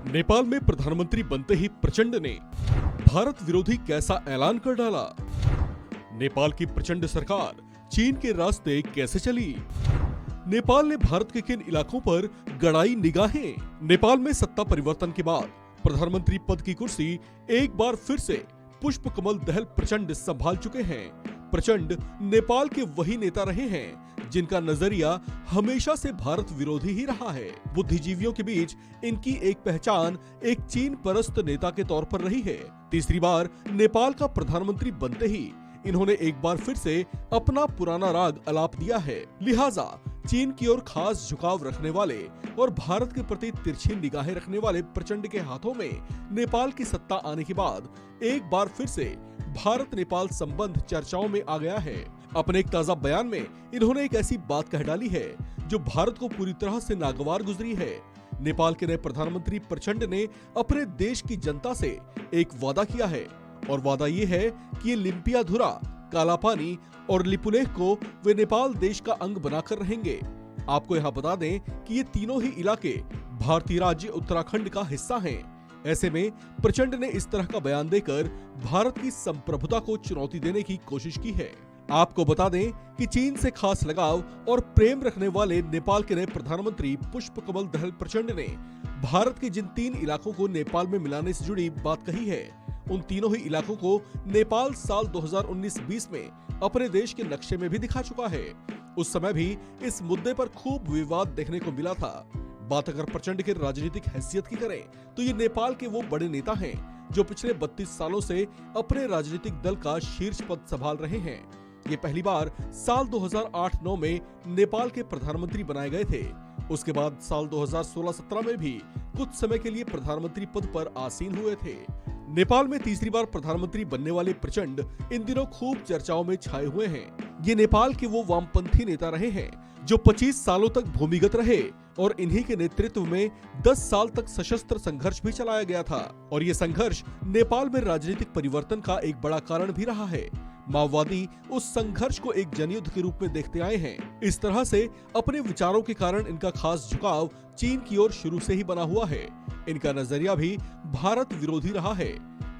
नेपाल में प्रधानमंत्री बनते ही प्रचंड ने भारत विरोधी कैसा ऐलान कर डाला। नेपाल की प्रचंड सरकार चीन के रास्ते कैसे चली। नेपाल ने भारत के किन इलाकों पर गड़ाई निगाहें। नेपाल में सत्ता परिवर्तन के बाद प्रधानमंत्री पद की कुर्सी एक बार फिर से पुष्प कमल दहल प्रचंड संभाल चुके हैं। प्रचंड नेपाल के वही नेता रहे हैं जिनका नजरिया हमेशा से भारत विरोधी ही रहा है। बुद्धिजीवियों के बीच इनकी एक पहचान एक चीन परस्त नेता के तौर पर रही है। तीसरी बार नेपाल का प्रधानमंत्री बनते ही इन्होंने एक बार फिर से अपना पुराना राग अलाप दिया है। लिहाजा चीन की ओर खास झुकाव रखने वाले और भारत के प्रति तिरछी निगाहें रखने वाले प्रचंड के हाथों में नेपाल की सत्ता आने के बाद एक बार फिर से भारत नेपाल संबंध चर्चाओं में आ गया है। अपने एक ताजा बयान में इन्होंने एक ऐसी बात कह डाली है जो भारत को पूरी तरह से नागवार गुजरी है। नेपाल के नए प्रधानमंत्री प्रचंड ने अपने देश की जनता से एक वादा किया है और वादा ये है कि ये लिम्पियाधुरा, कालापानी और लिपुलेख को वे नेपाल देश का अंग बनाकर रहेंगे। आपको यहाँ बता दें कि ये तीनों ही इलाके भारतीय राज्य उत्तराखंड का हिस्सा हैं। ऐसे में प्रचंड ने इस तरह का बयान देकर भारत की संप्रभुता को चुनौती देने की कोशिश की है। आपको बता दें कि चीन से खास लगाव और प्रेम रखने वाले नेपाल के नए प्रधानमंत्री पुष्प कमल दहल प्रचंड ने भारत के जिन 3 इलाकों को नेपाल में मिलाने से जुड़ी बात कही है, उन तीनों ही इलाकों को नेपाल साल 2019-20 में अपने देश के नक्शे में भी दिखा चुका है। उस समय भी इस मुद्दे पर खूब विवाद देखने को मिला था। बात अगर प्रचंड के राजनीतिक हैसियत की करें तो ये नेपाल के वो बड़े नेता हैं जो पिछले 32 सालों से अपने राजनीतिक दल का शीर्ष पद संभाल रहे हैं। ये पहली बार साल 2008-9 में नेपाल के प्रधानमंत्री बनाए गए थे। उसके बाद साल 2016-17 में भी कुछ समय के लिए प्रधानमंत्री पद पर आसीन हुए थे। नेपाल में तीसरी बार प्रधानमंत्री बनने वाले प्रचंड इन दिनों खूब चर्चाओं में छाए हुए हैं। ये नेपाल के वो वामपंथी नेता रहे हैं जो 25 सालों तक भूमिगत रहे और इन्हीं के नेतृत्व में 10 साल तक सशस्त्र संघर्ष भी चलाया गया था और ये संघर्ष नेपाल में राजनीतिक परिवर्तन का एक बड़ा कारण भी रहा है। माओवादी उस संघर्ष को एक जनयुद्ध के रूप में देखते आए हैं। इस तरह से अपने विचारों के कारण इनका खास झुकाव चीन की ओर शुरू से ही बना हुआ है। इनका नजरिया भी भारत विरोधी रहा है।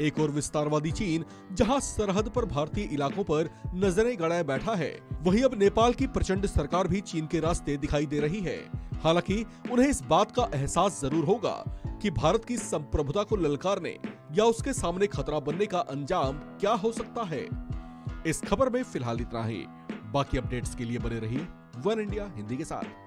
एक और विस्तारवादी चीन जहां सरहद पर भारतीय इलाकों पर नजरें गड़ाए बैठा है, वहीं अब नेपाल की प्रचंड सरकार भी चीन के रास्ते दिखाई दे रही है। हालांकि उन्हें इस बात का एहसास जरूर होगा कि भारत की संप्रभुता को ललकारने या उसके सामने खतरा बनने का अंजाम क्या हो सकता है। इस खबर में फिलहाल इतना ही। बाकी अपडेट्स के लिए बने रहिए वन इंडिया हिंदी के साथ।